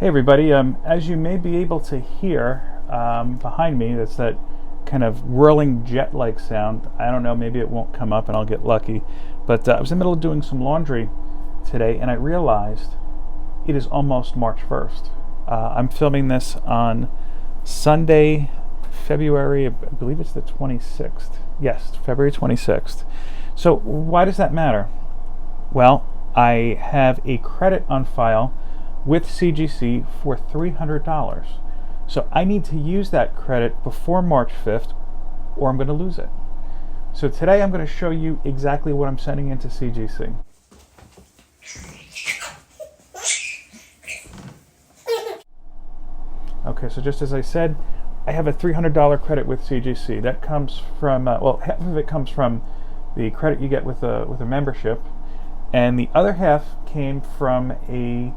Hey everybody, as you may be able to hear behind me, that's that kind of whirling jet-like sound. I don't know, maybe it won't come up and I'll get lucky. But I was in the middle of doing some laundry today and I realized it is almost March 1st. I'm filming this on Sunday, February, I believe it's the 26th. Yes, February 26th. So why does that matter? Well, I have a credit on file with CGC for $300. So I need to use that credit before March 5th or I'm going to lose it. So today I'm going to show you exactly what I'm sending into CGC. Okay, so just as I said, I have a $300 credit with CGC. That comes from, well, half of it comes from the credit you get with a membership, and the other half came from a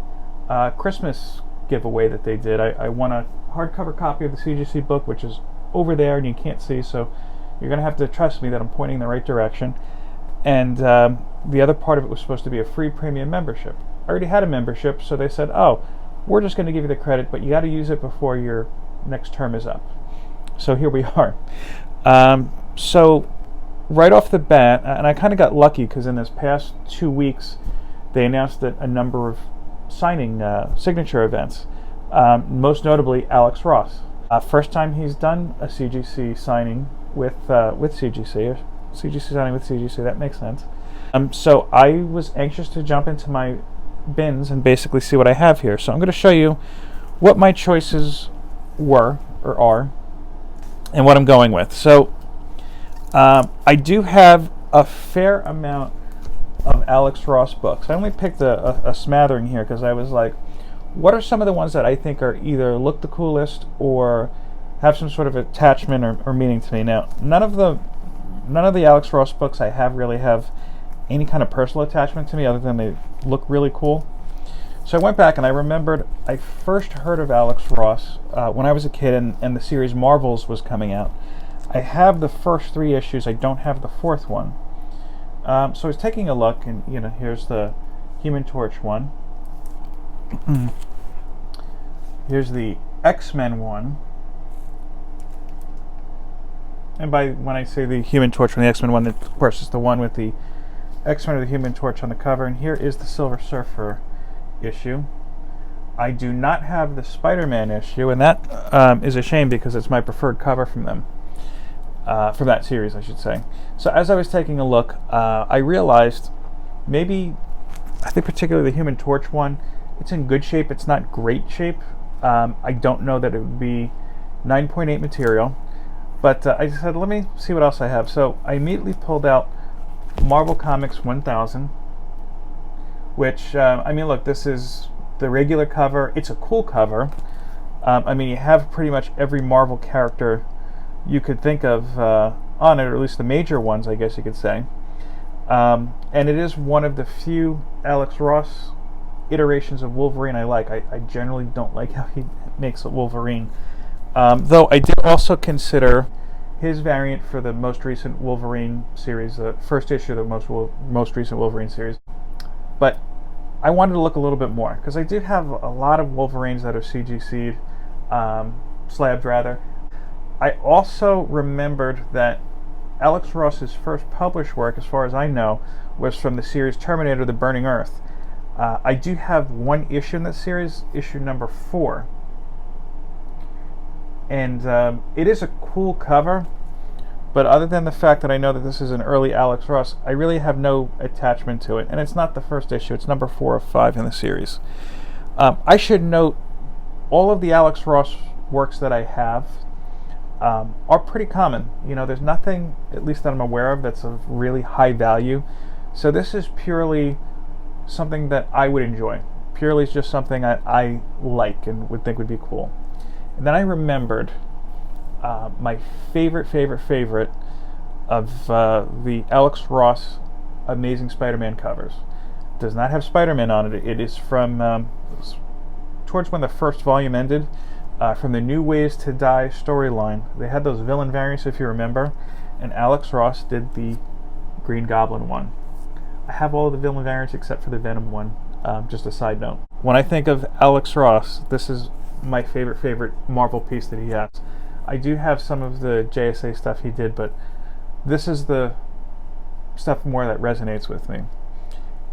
Christmas giveaway that they did. I won a hardcover copy of the CGC book, which is over there and you can't see, so you're going to have to trust me that I'm pointing in the right direction. And the other part of it was supposed to be a free premium membership. I already had a membership, so they said, oh, we're just going to give you the credit, but you got to use it before your next term is up. So here we are. So right off the bat, and I kind of got lucky because in this past 2 weeks they announced that a number of signature events, most notably Alex Ross. First time he's done a CGC signing with CGC, or CGC signing with CGC, that makes sense. So I was anxious to jump into my bins and basically see what I have here. So I'm going to show you what my choices were, or are, and what I'm going with. So I do have a fair amount of Alex Ross books. I only picked a smattering here because I was like, what are some of the ones that I think are either look the coolest or have some sort of attachment or meaning to me? Now, none of the Alex Ross books I have really have any kind of personal attachment to me other than they look really cool. So I went back and I remembered I first heard of Alex Ross when I was a kid and the series Marvels was coming out. I have the first 3 issues, I don't have the 4th one. So I was taking a look, and here's the Human Torch one. Here's the X-Men one. And when I say the Human Torch and the X-Men one, of course it's the one with the X-Men or the Human Torch on the cover. And here is the Silver Surfer issue. I do not have the Spider-Man issue, and that is a shame because it's my preferred cover from them. From that series, I should say. So as I was taking a look, I realized I think particularly the Human Torch one, it's in good shape, it's not great shape. I don't know that it would be 9.8 material, but I said, let me see what else I have. So I immediately pulled out Marvel Comics 1000, which, I mean, look, this is the regular cover. It's a cool cover. I mean, you have pretty much every Marvel character you could think of on it, or at least the major ones, I guess you could say. And it is one of the few Alex Ross iterations of Wolverine I like. I generally don't like how he makes a Wolverine. Though I did also consider his variant for the most recent Wolverine series, the first issue of the most recent Wolverine series. But I wanted to look a little bit more, because I do have a lot of Wolverines that are CGC'd, slabbed rather. I also remembered that Alex Ross's first published work, as far as I know, was from the series Terminator: The Burning Earth. I do have one issue in that series, issue number 4. And it is a cool cover, but other than the fact that I know that this is an early Alex Ross, I really have no attachment to it. And it's not the first issue, it's number 4 of 5 in the series. I should note, all of the Alex Ross works that I have are pretty common. There's nothing, at least that I'm aware of, that's of really high value. So this is purely something that I would enjoy. Purely just something I like and would think would be cool. And then I remembered my favorite of the Alex Ross Amazing Spider-Man covers. It does not have Spider-Man on it. It is from towards when the first volume ended. From the New Ways to Die storyline. They had those villain variants, if you remember, and Alex Ross did the Green Goblin one. I have all of the villain variants except for the Venom one. Just a side note. When I think of Alex Ross, this is my favorite Marvel piece that he has. I do have some of the JSA stuff he did, but this is the stuff more that resonates with me.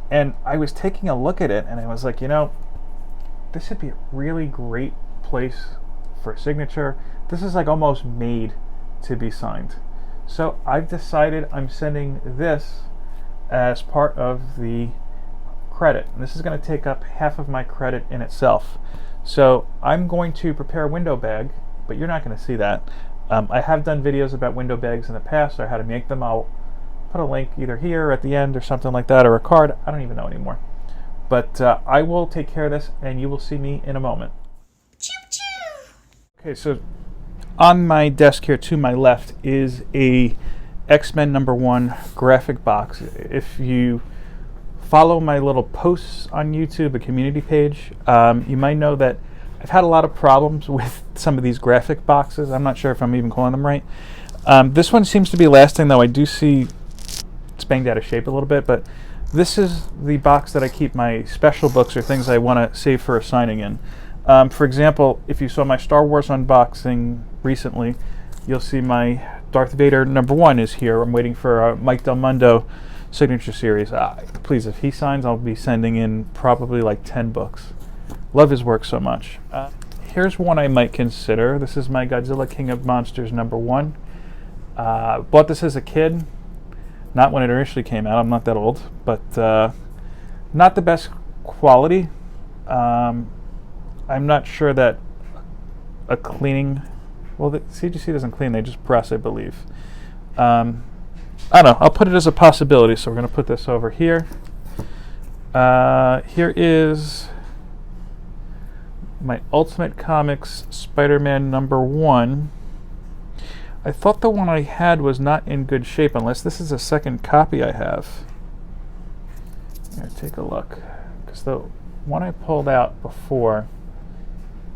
And I was taking a look at it, and I was like, this would be a really great place for a signature. This is like almost made to be signed. So I've decided I'm sending this as part of the credit. And this is going to take up half of my credit in itself. So I'm going to prepare a window bag, but you're not going to see that. I have done videos about window bags in the past, or how to make them. I'll put a link either here or at the end or something like that, or a card. I don't even know anymore. But I will take care of this, and you will see me in a moment. Okay, so on my desk here to my left is a X-Men #1 graphic box. If you follow my little posts on YouTube, a community page, you might know that I've had a lot of problems with some of these graphic boxes. I'm not sure if I'm even calling them right. This one seems to be lasting, though I do see it's banged out of shape a little bit, but this is the box that I keep my special books or things I want to save for a signing in. For example, if you saw my Star Wars unboxing recently, you'll see my Darth Vader #1 is here. I'm waiting for Mike Del Mundo signature series. Please, if he signs, I'll be sending in probably like 10 books. Love his work so much. Here's one I might consider. This is my Godzilla King of Monsters #1. Bought this as a kid, not when it initially came out. I'm not that old, but not the best quality. I'm not sure that a cleaning, well, the CGC doesn't clean, they just press, I believe. I don't know, I'll put it as a possibility, so we're going to put this over here. Here is my Ultimate Comics Spider-Man #1. I thought the one I had was not in good shape, unless this is a second copy I have. Here, take a look. Because the one I pulled out before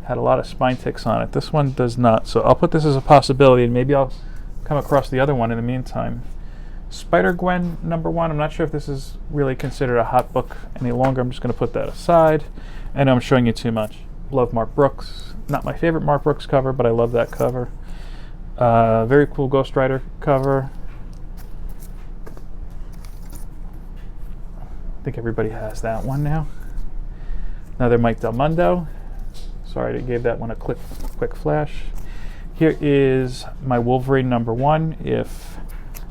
had a lot of spine ticks on it. This one does not. So I'll put this as a possibility, and maybe I'll come across the other one in the meantime. Spider-Gwen #1. I'm not sure if this is really considered a hot book any longer. I'm just going to put that aside. I know I'm showing you too much. Love Mark Brooks. Not my favorite Mark Brooks cover, but I love that cover. Very cool Ghost Rider cover. I think everybody has that one now. Another Mike Del Mundo. Sorry, I gave that one a quick flash. Here is my Wolverine #1. If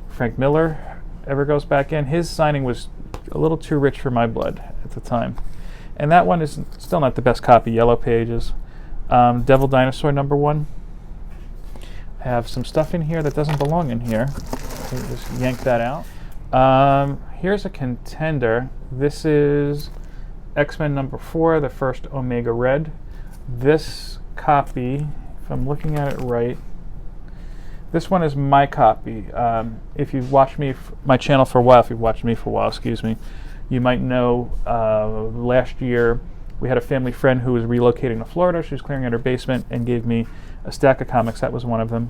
Frank Miller ever goes back in, his signing was a little too rich for my blood at the time. And that one is still not the best copy, Yellow Pages. Devil Dinosaur #1. I have some stuff in here that doesn't belong in here. Just yank that out. Here's a contender. This is X-Men #4, the first Omega Red. This copy, if I'm looking at it right, this one is my copy. If you've watched my channel for a while, excuse me, you might know last year we had a family friend who was relocating to Florida. She was clearing out her basement and gave me a stack of comics. That was one of them.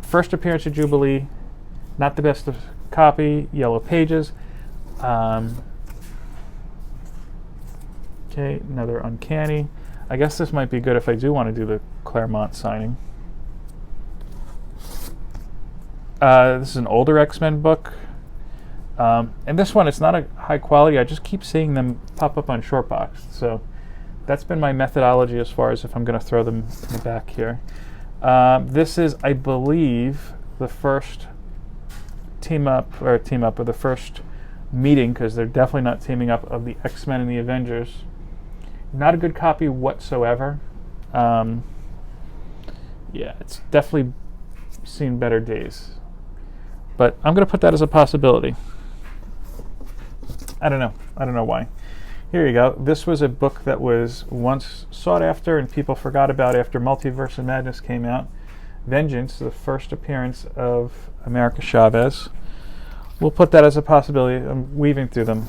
First appearance of Jubilee, not the best of copy, Yellow Pages. Okay, another Uncanny. I guess this might be good if I do want to do the Claremont signing. This is an older X-Men book. And this one, it's not a high quality. I just keep seeing them pop up on Shortbox. So that's been my methodology as far as if I'm going to throw them in the back here. This is, I believe, the first team up, or the first meeting, because they're definitely not teaming up, of the X-Men and the Avengers. Not a good copy whatsoever. Yeah, it's definitely seen better days. But I'm going to put that as a possibility. I don't know why. Here you go. This was a book that was once sought after and people forgot about after Multiverse of Madness came out. Vengeance, the first appearance of America Chavez. We'll put that as a possibility. I'm weaving through them.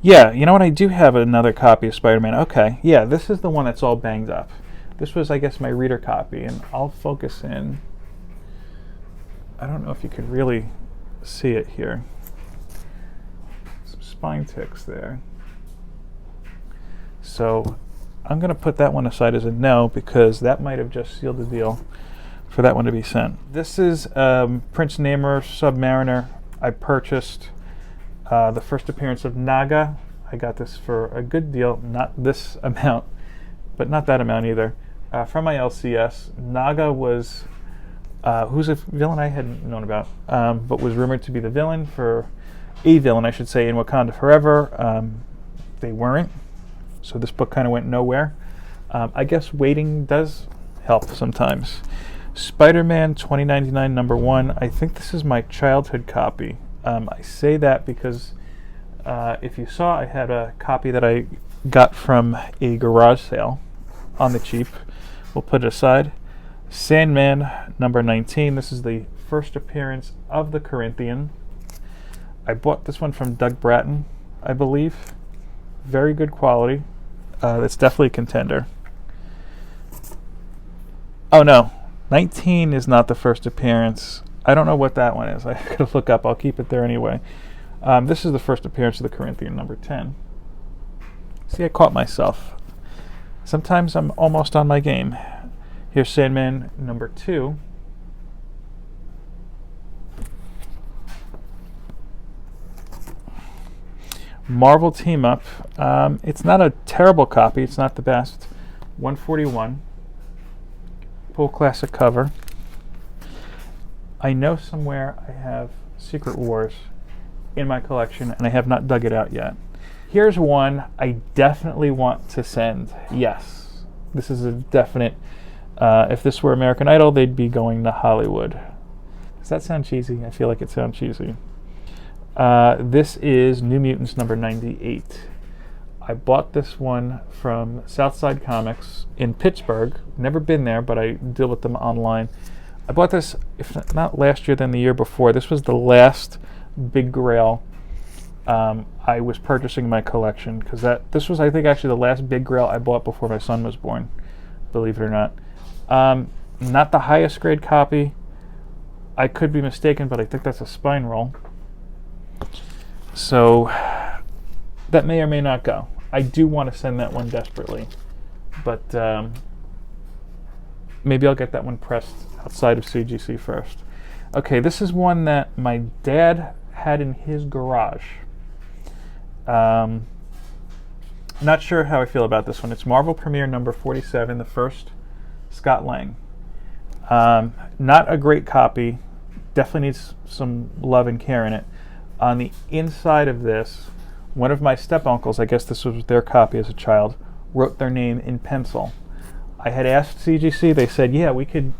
Yeah, you know what? I do have another copy of Spider-Man. Okay, yeah, this is the one that's all banged up. This was, I guess, my reader copy, and I'll focus in. I don't know if you can really see it here. Some spine ticks there. So I'm going to put that one aside as a no, because that might have just sealed the deal for that one to be sent. This is Prince Namor Submariner. I purchased the first appearance of Naga. I got this for a good deal, not this amount, but not that amount either. From my LCS, Naga was, who's a villain I hadn't known about, but was rumored to be the villain for, a villain I should say, in Wakanda Forever. They weren't, so this book kind of went nowhere. I guess waiting does help sometimes. Spider-Man 2099 #1. I think this is my childhood copy. I say that because if you saw, I had a copy that I got from a garage sale on the cheap. We'll put it aside. Sandman #19. This is the first appearance of the Corinthian. I bought this one from Doug Bratton, I believe. Very good quality. It's definitely a contender. Oh no, 19 is not the first appearance. I don't know what that one is. I gotta look up. I'll keep it there anyway. This is the first appearance of the Corinthian, #10. See, I caught myself. Sometimes I'm almost on my game. Here's Sandman #2. Marvel Team Up. It's not a terrible copy. It's not the best. 141. Full classic cover. I know somewhere I have Secret Wars in my collection, and I have not dug it out yet. Here's one I definitely want to send. Yes, this is a definite. If this were American Idol, they'd be going to Hollywood. Does that sound cheesy? I feel like it sounds cheesy. This is New Mutants #98. I bought this one from Southside Comics in Pittsburgh. Never been there, but I deal with them online. I bought this, if not last year, then the year before. This was the last big grail I was purchasing in my collection, because this was, I think, actually the last big grail I bought before my son was born, believe it or not. Not the highest grade copy. I could be mistaken, but I think that's a spine roll. So that may or may not go. I do want to send that one desperately, but maybe I'll get that one pressed outside of CGC first. Okay, this is one that my dad had in his garage. Not sure how I feel about this one. It's Marvel Premiere #47, the first Scott Lang. Not a great copy. Definitely needs some love and care in it. On the inside of this, one of my step-uncles, I guess this was their copy as a child, wrote their name in pencil. I had asked CGC, they said, yeah, we could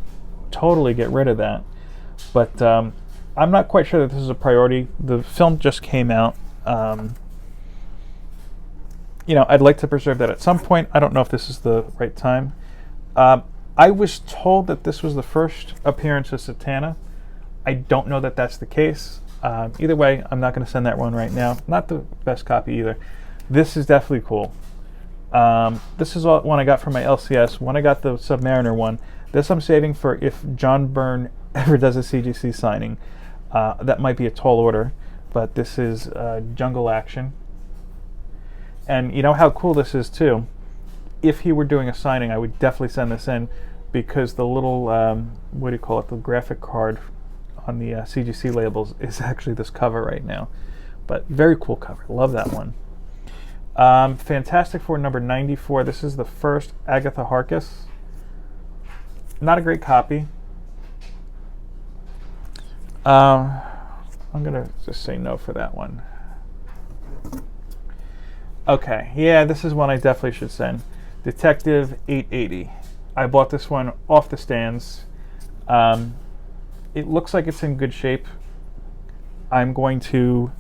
totally get rid of that. But I'm not quite sure that this is a priority. The film just came out. I'd like to preserve that at some point. I don't know if this is the right time. I was told that this was the first appearance of Satana. I don't know that that's the case. Either way, I'm not going to send that one right now. Not the best copy either. This is definitely cool. This is one I got from my LCS. When I got the Submariner one. This I'm saving for if John Byrne ever does a CGC signing. That might be a tall order, but this is Jungle Action. And you know how cool this is too? If he were doing a signing, I would definitely send this in, because the little, what do you call it, the graphic card on the CGC labels is actually this cover right now. But very cool cover. Love that one. Fantastic Four #94. This is the first Agatha Harkness. Not a great copy. I'm going to just say no for that one. Okay, yeah, this is one I definitely should send. Detective 880. I bought this one off the stands. It looks like it's in good shape. I'm going to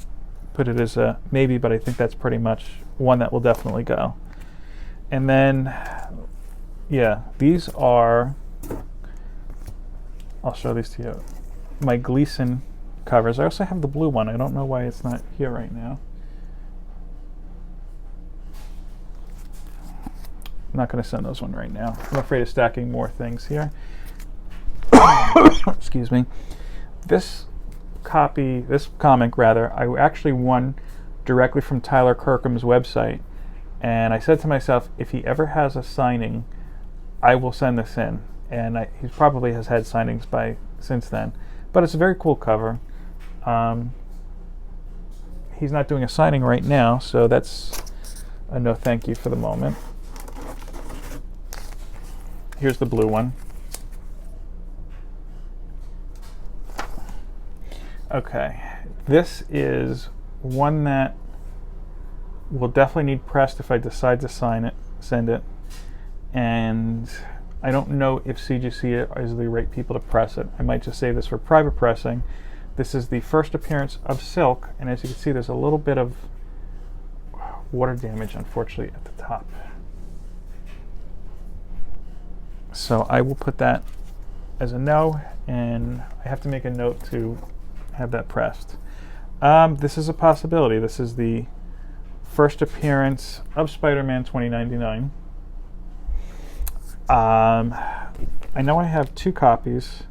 put it as a maybe, but I think that's pretty much one that will definitely go. And then, yeah, these are, I'll show these to you, my Gleason covers. I also have the blue one. I don't know why it's not here right now. I'm not going to send those one right now. I'm afraid of stacking more things here. Excuse me. This comic, I actually won directly from Tyler Kirkham's website. And I said to myself, if he ever has a signing, I will send this in. And he probably has had signings since then. But it's a very cool cover. He's not doing a signing right now, so that's a no thank you for the moment. Here's the blue one. Okay, this is one that will definitely need pressed if I decide to send it. And I don't know if CGC is the right people to press it. I might just save this for private pressing. This is the first appearance of Silk, and as you can see, there's a little bit of water damage, unfortunately, at the top. So I will put that as a no, and I have to make a note to have that pressed. This is a possibility. This is the first appearance of Spider-Man 2099. I know I have 2 copies.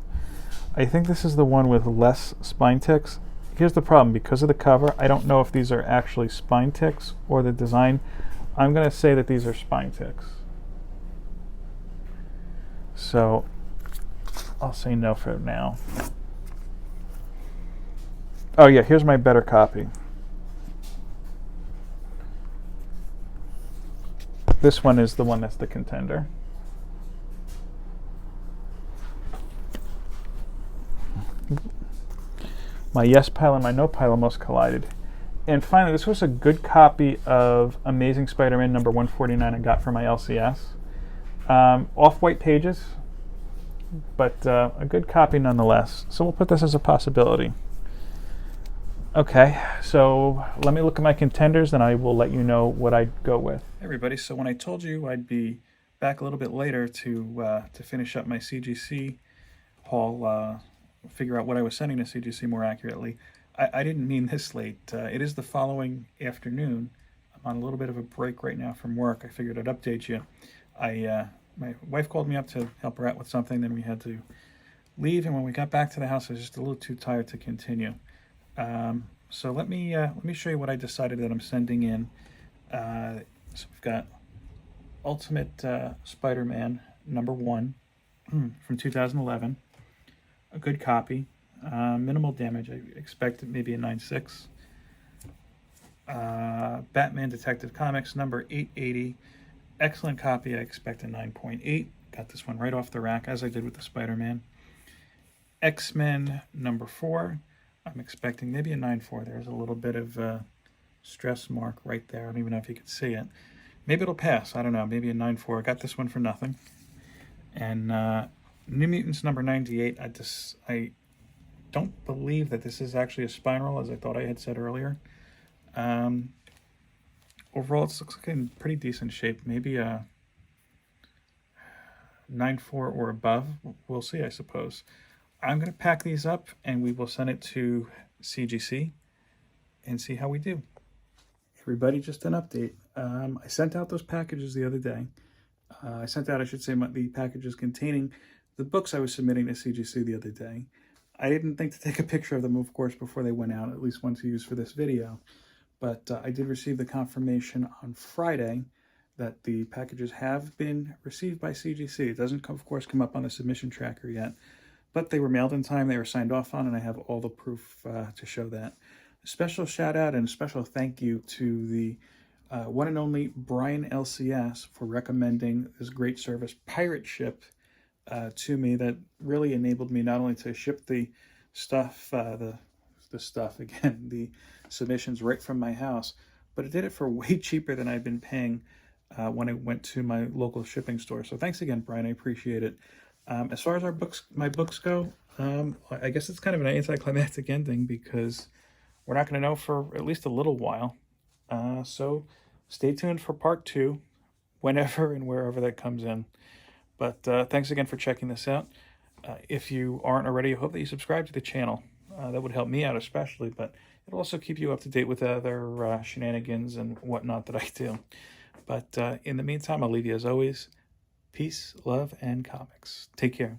I think this is the one with less spine ticks. Here's the problem. Because of the cover, I don't know if these are actually spine ticks or the design. I'm going to say that these are spine ticks. So I'll say no for now. Oh yeah, here's my better copy. This one is the one that's the contender. My yes pile and my no pile almost collided. And finally, this was a good copy of Amazing Spider-Man number 149 I got for my LCS. Off-white pages, but a good copy nonetheless. So we'll put this as a possibility. Okay, so let me look at my contenders and I will let you know what I'd go with. Hey everybody, so when I told you I'd be back a little bit later to finish up my CGC haul, figure out what I was sending to CGC more accurately, I didn't mean this late. It is the following afternoon. I'm on a little bit of a break right now from work. I figured I'd update you. My wife called me up to help her out with something, then we had to leave, and when we got back to the house, I was just a little too tired to continue. So let me show you what I decided that I'm sending in. So we've got Ultimate Spider-Man number 1 from 2011. A good copy, minimal damage. I expect maybe a 9.6. Batman Detective Comics number 880. Excellent copy. I expect a 9.8. Got this one right off the rack, as I did with the Spider-Man. X-Men number 4. I'm expecting maybe a 9.4. There's a little bit of stress mark right there. I don't even know if you can see it. Maybe it'll pass. I don't know. Maybe a 9.4. I got this one for nothing. And New Mutants number 98. I don't believe that this is actually a spine roll, as I thought I had said earlier. Overall, it looks like in pretty decent shape. Maybe a 9.4 or above. We'll see, I suppose. I'm going to pack these up, and we will send it to CGC and see how we do. Everybody, just an update. I sent out those packages the other day. I sent out, I should say, the packages containing the books I was submitting to CGC the other day. I didn't think to take a picture of them, of course, before they went out, at least one to use for this video. But I did receive the confirmation on Friday that the packages have been received by CGC. It doesn't, of course, come up on the submission tracker yet, but they were mailed in time, they were signed off on, and I have all the proof to show that. A special shout out and a special thank you to the one and only Brian LCS for recommending this great service, Pirate Ship, to me. That really enabled me not only to ship the stuff, the submissions right from my house, but it did it for way cheaper than I've been paying when I went to my local shipping store. So thanks again, Brian. I appreciate it. As far as my books go, I guess it's kind of an anticlimactic ending because we're not going to know for at least a little while. So stay tuned for part 2, whenever and wherever that comes in. But thanks again for checking this out. If you aren't already, I hope that you subscribe to the channel. That would help me out especially, but it'll also keep you up to date with other shenanigans and whatnot that I do. But in the meantime, I'll leave you as always. Peace, love, and comics. Take care.